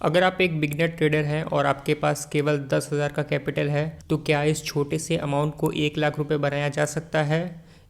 अगर आप एक बिगिनर ट्रेडर हैं और आपके पास केवल 10,000 का कैपिटल है तो क्या इस छोटे से अमाउंट को 1 लाख रुपए बनाया जा सकता है?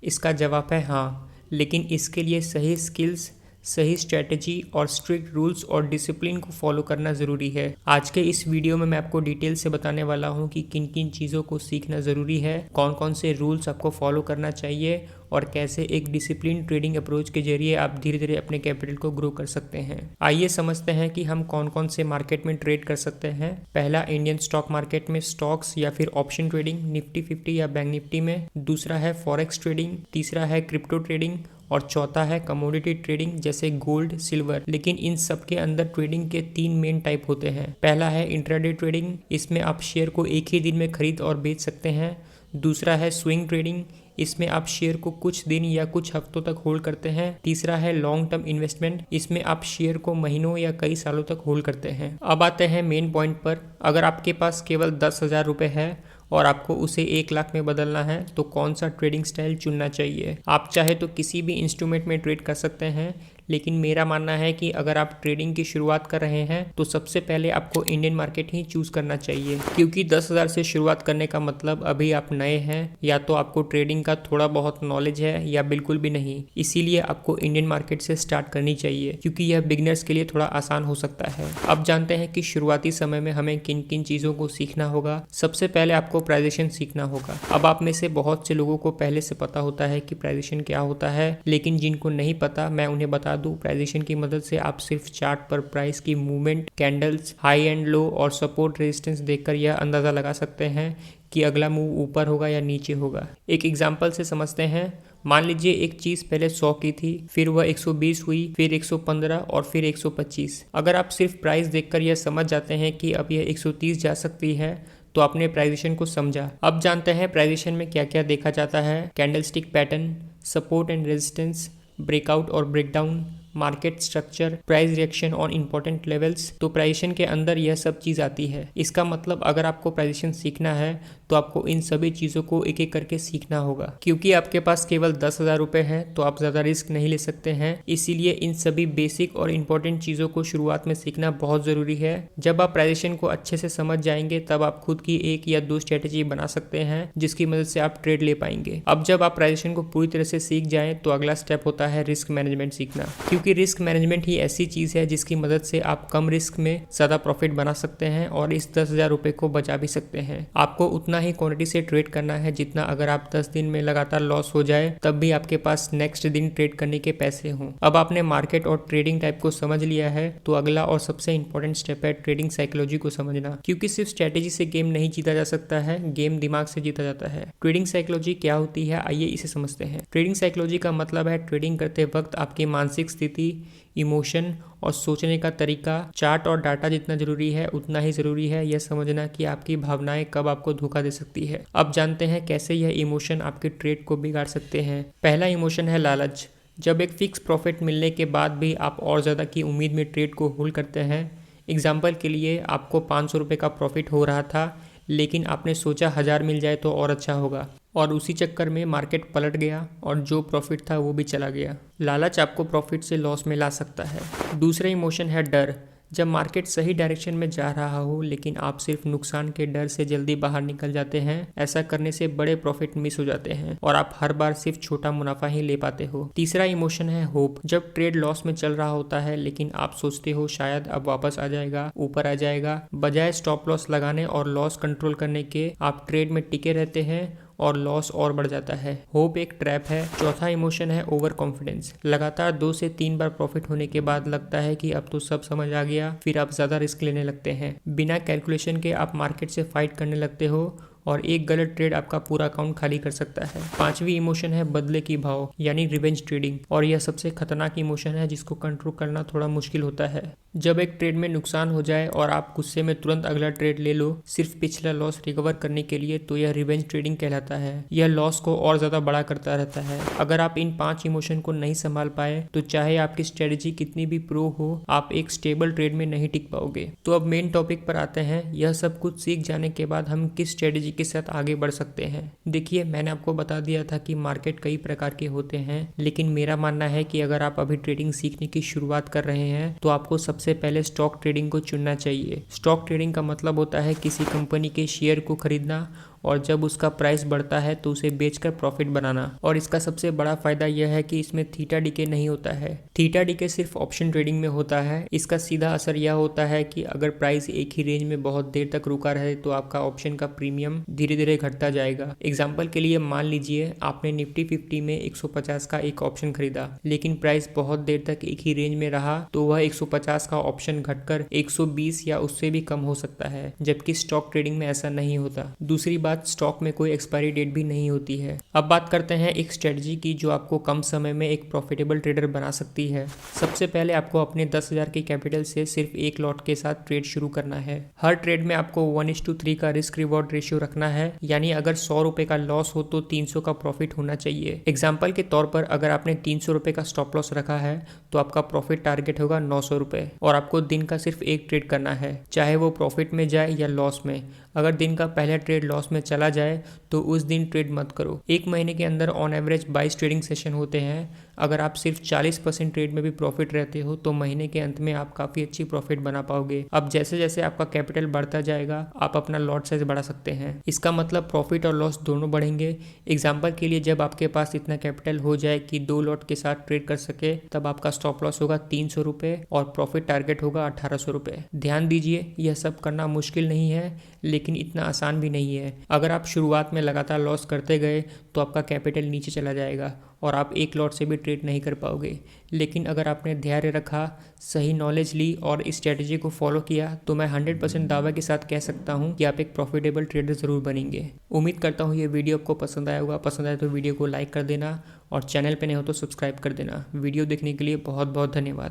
इसका जवाब है हाँ, लेकिन इसके लिए सही स्किल्स, सही स्ट्रेटजी और स्ट्रिक्ट रूल्स और डिसिप्लिन को फॉलो करना ज़रूरी है। आज के इस वीडियो में मैं आपको डिटेल से बताने वाला हूँ कि किन किन चीज़ों को सीखना ज़रूरी है, कौन कौन से रूल्स आपको फॉलो करना चाहिए और कैसे एक डिसिप्लिन ट्रेडिंग अप्रोच के जरिए आप धीरे धीरे अपने कैपिटल को ग्रो कर सकते हैं। आइए समझते हैं कि हम कौन कौन से मार्केट में ट्रेड कर सकते हैं। पहला, इंडियन स्टॉक मार्केट में स्टॉक्स या फिर ऑप्शन ट्रेडिंग निफ्टी 50 या बैंक निफ्टी में। दूसरा है फॉरेक्स ट्रेडिंग। तीसरा है क्रिप्टो ट्रेडिंग और चौथा है कमोडिटी ट्रेडिंग जैसे गोल्ड, सिल्वर। लेकिन इन सब के अंदर ट्रेडिंग के 3 मेन टाइप होते हैं। पहला है इंट्राडे ट्रेडिंग, इसमें आप शेयर को एक ही दिन में खरीद और बेच सकते हैं। दूसरा है स्विंग ट्रेडिंग, इसमें आप शेयर को कुछ दिन या कुछ हफ्तों तक होल्ड करते हैं। तीसरा है लॉन्ग टर्म इन्वेस्टमेंट, इसमें आप शेयर को महीनों या कई सालों तक होल्ड करते हैं। अब आते हैं मेन पॉइंट पर। अगर आपके पास केवल 10,000 रुपये है और आपको उसे 1 लाख में बदलना है तो कौन सा ट्रेडिंग स्टाइल चुनना चाहिए? आप चाहे तो किसी भी इंस्ट्रूमेंट में ट्रेड कर सकते हैं, लेकिन मेरा मानना है कि अगर आप ट्रेडिंग की शुरुआत कर रहे हैं तो सबसे पहले आपको इंडियन मार्केट ही चूज करना चाहिए, क्योंकि 10,000 से शुरुआत करने का मतलब अभी आप नए हैं या तो आपको ट्रेडिंग का थोड़ा बहुत नॉलेज है या बिल्कुल भी नहीं। इसीलिए आपको इंडियन मार्केट से स्टार्ट करनी चाहिए, क्योंकि यह बिगिनर्स के लिए थोड़ा आसान हो सकता है। अब जानते हैं कि शुरुआती समय में हमें किन किन चीज़ों को सीखना होगा। सबसे पहले आपको प्राइजेशन सीखना होगा। अब आप में से बहुत से लोगों को पहले से पता होता है कि प्राइजेशन क्या होता है, लेकिन जिनको नहीं पता मैं उन्हें बता दूं। प्राइजेशन की मदद से आप सिर्फ चार्ट पर प्राइस की movement, candles, high and low और सपोर्ट रेजिस्टेंस देखकर यह अंदाजा लगा सकते हैं कि अगला मूव ऊपर होगा या नीचे होगा। एक एग्जांपल से समझते हैं। मान लीजिए एक चीज़ पहले 100 की थी, फिर वह 120 हुई, फिर 115 और फिर 125। अगर आप सिर्फ प्राइस देखकर यह समझ जाते हैं कि अब यह 130 जा सकती है तो आपने प्राइजेशन को समझा। अब जानते हैं प्राइजेशन में क्या क्या देखा जाता है। Candlestick pattern, support and resistance, breakout और breakdown, market structure, price reaction on important levels. तो प्राइजेशन के अंदर यह सब चीज़ आती है। इसका मतलब अगर आपको प्राइजेशन सीखना है तो आपको इन सभी चीज़ों को एक एक करके सीखना होगा। क्योंकि आपके पास केवल 10,000 रुपये हैं तो आप ज़्यादा रिस्क नहीं ले सकते हैं, इसीलिए इन सभी बेसिक और इम्पोर्टेंट चीज़ों को शुरुआत में सीखना बहुत ज़रूरी है। जब आप प्राइजेशन को अच्छे से समझ जाएंगे तब आप खुद की 1 या 2 स्ट्रेटेजी बना सकते हैं जिसकी मदद से आप ट्रेड ले पाएंगे। अब जब आप प्राइजेशन को पूरी तरह से सीख जाएं तो अगला स्टेप होता है रिस्क मैनेजमेंट सीखना, क्योंकि रिस्क मैनेजमेंट ही ऐसी चीज़ है जिसकी मदद से आप कम रिस्क में ज़्यादा प्रॉफिट बना सकते हैं और इस 10,000 रुपये को बचा भी सकते हैं। आपको उतना ही क्वांटिटी से ट्रेड करना है जितना अगर आप 10 दिन में लगातार लॉस हो जाए तब भी आपके पास नेक्स्ट दिन ट्रेड करने के पैसे हों। अब आपने मार्केट और ट्रेडिंग टाइप को समझ लिया है तो अगला और सबसे इंपॉर्टेंट स्टेप है ट्रेडिंग साइकोलॉजी को समझना, क्योंकि सिर्फ स्ट्रेटेजी से गेम नहीं जीता जा सकता है, गेम दिमाग से जीता जाता है। ट्रेडिंग साइकोलॉजी क्या होती है, आइए इसे समझते हैं। ट्रेडिंग साइकोलॉजी का मतलब है ट्रेडिंग करते वक्त आपकी मानसिक स्थिति, इमोशन और सोचने का तरीका। चार्ट और डाटा जितना जरूरी है उतना ही जरूरी है यह समझना कि आपकी भावनाएं कब आपको धोखा दे सकती है। अब जानते हैं कैसे यह इमोशन आपके ट्रेड को बिगाड़ सकते हैं। पहला इमोशन है लालच। जब एक फिक्स प्रॉफिट मिलने के बाद भी आप और ज़्यादा की उम्मीद में ट्रेड को होल्ड करते हैं। एग्जाम्पल के लिए आपको 500 रुपये का प्रॉफिट हो रहा था, लेकिन आपने सोचा 1000 मिल जाए तो और अच्छा होगा, और उसी चक्कर में मार्केट पलट गया और जो प्रॉफिट था वो भी चला गया। लालच आपको प्रॉफिट से लॉस में ला सकता है। दूसरा इमोशन है डर। जब मार्केट सही डायरेक्शन में जा रहा हो लेकिन आप सिर्फ नुकसान के डर से जल्दी बाहर निकल जाते हैं। ऐसा करने से बड़े प्रॉफिट मिस हो जाते हैं और आप हर बार सिर्फ छोटा मुनाफा ही ले पाते हो। तीसरा इमोशन है होप। जब ट्रेड लॉस में चल रहा होता है लेकिन आप सोचते हो शायद अब वापस आ जाएगा, ऊपर आ जाएगा, बजाय स्टॉप लॉस लगाने और लॉस कंट्रोल करने के आप ट्रेड में टिके रहते हैं और लॉस और बढ़ जाता है। होप एक ट्रैप है। चौथा इमोशन है ओवर कॉन्फिडेंस। लगातार 2 से 3 बार प्रॉफिट होने के बाद लगता है कि अब तो सब समझ आ गया, फिर आप ज़्यादा रिस्क लेने लगते हैं। बिना कैलकुलेशन के आप मार्केट से फाइट करने लगते हो और एक गलत ट्रेड आपका पूरा अकाउंट खाली कर सकता है। पांचवी इमोशन है बदले की भाव यानी रिवेंज ट्रेडिंग, और यह सबसे खतरनाक इमोशन है जिसको कंट्रोल करना थोड़ा मुश्किल होता है। जब एक ट्रेड में नुकसान हो जाए और आप गुस्से में तुरंत अगला ट्रेड ले लो सिर्फ पिछला लॉस रिकवर करने के लिए, तो यह रिवेंज ट्रेडिंग कहलाता है। यह लॉस को और ज्यादा बड़ा करता रहता है। अगर आप इन 5 इमोशन को नहीं संभाल पाए तो चाहे आपकी स्ट्रेटेजी कितनी भी प्रो हो, आप एक स्टेबल ट्रेड में नहीं टिक पाओगे। तो अब मेन टॉपिक पर आते हैं। यह सब कुछ सीख जाने के बाद हम किस स्ट्रेटेजी स्ट्रेटजी के साथ आगे बढ़ सकते हैं। देखिए, मैंने आपको बता दिया था कि मार्केट कई प्रकार के होते हैं, लेकिन मेरा मानना है कि अगर आप अभी ट्रेडिंग सीखने की शुरुआत कर रहे हैं तो आपको सबसे पहले स्टॉक ट्रेडिंग को चुनना चाहिए। स्टॉक ट्रेडिंग का मतलब होता है किसी कंपनी के शेयर को खरीदना और जब उसका प्राइस बढ़ता है तो उसे बेचकर प्रॉफिट बनाना। और इसका सबसे बड़ा फायदा यह है कि इसमें थीटा डीके नहीं होता है। थीटा डीके सिर्फ ऑप्शन ट्रेडिंग में होता है। इसका सीधा असर यह होता है कि अगर प्राइस एक ही रेंज में बहुत देर तक रुका रहे तो आपका ऑप्शन का प्रीमियम धीरे धीरे घटता जाएगा। एग्जाम्पल के लिए मान लीजिए आपने निफ्टी 50 में 150 का एक ऑप्शन खरीदा, लेकिन प्राइस बहुत देर तक एक ही रेंज में रहा तो वह 150 का ऑप्शन घटकर 120 या उससे भी कम हो सकता है, जबकि स्टॉक ट्रेडिंग में ऐसा नहीं होता। दूसरी बात, स्टॉक में कोई एक्सपायरी डेट भी नहीं होती है। अब बात करते हैं एक स्ट्रेटजी की जो आपको कम समय में एक प्रॉफिटेबल ट्रेडर बना सकती है। सबसे पहले आपको अपने 10,000 की कैपिटल से सिर्फ एक लॉट के साथ ट्रेड शुरू करना है। हर ट्रेड में आपको 1:3 का रिस्क रिवॉर्ड रेशियो रखना है, यानी अगर 100 रुपए का लॉस हो तो 300 का प्रॉफिट होना चाहिए। एग्जाम्पल के तौर पर अगर आपने 300 रुपए का स्टॉप लॉस रखा है तो आपका प्रॉफिट टारगेट होगा 900 रुपए और आपको दिन का सिर्फ एक ट्रेड करना है, चाहे वो प्रॉफिट में जाए या लॉस में। अगर दिन का पहला ट्रेड लॉस में चला जाए तो उस दिन ट्रेड मत करो। एक महीने के अंदर ऑन एवरेज 22 ट्रेडिंग सेशन होते हैं। अगर आप सिर्फ 40% ट्रेड में भी प्रॉफिट रहते हो तो महीने के अंत में आप काफ़ी अच्छी प्रॉफिट बना पाओगे। अब जैसे जैसे आपका कैपिटल बढ़ता जाएगा आप अपना लॉट साइज बढ़ा सकते हैं। इसका मतलब प्रॉफिट और लॉस दोनों बढ़ेंगे। एग्जाम्पल के लिए, जब आपके पास इतना कैपिटल हो जाए कि 2 लॉट के साथ ट्रेड कर सके, तब आपका स्टॉप लॉस होगा 300 रुपये और प्रॉफिट टारगेट होगा 1800 रुपये। ध्यान दीजिए, यह सब करना मुश्किल नहीं है, लेकिन इतना आसान भी नहीं है। अगर आप शुरुआत में लगातार लॉस करते गए तो आपका कैपिटल नीचे चला जाएगा और आप एक लॉट से भी ट्रेड नहीं कर पाओगे। लेकिन अगर आपने धैर्य रखा, सही नॉलेज ली और इस स्ट्रेटजी को फॉलो किया तो मैं 100% दावा के साथ कह सकता हूं कि आप एक प्रॉफिटेबल ट्रेडर ज़रूर बनेंगे। उम्मीद करता हूं ये वीडियो आपको पसंद आया होगा। पसंद आए तो वीडियो को लाइक कर देना और चैनल पे नए हो तो सब्सक्राइब कर देना। वीडियो देखने के लिए बहुत बहुत धन्यवाद।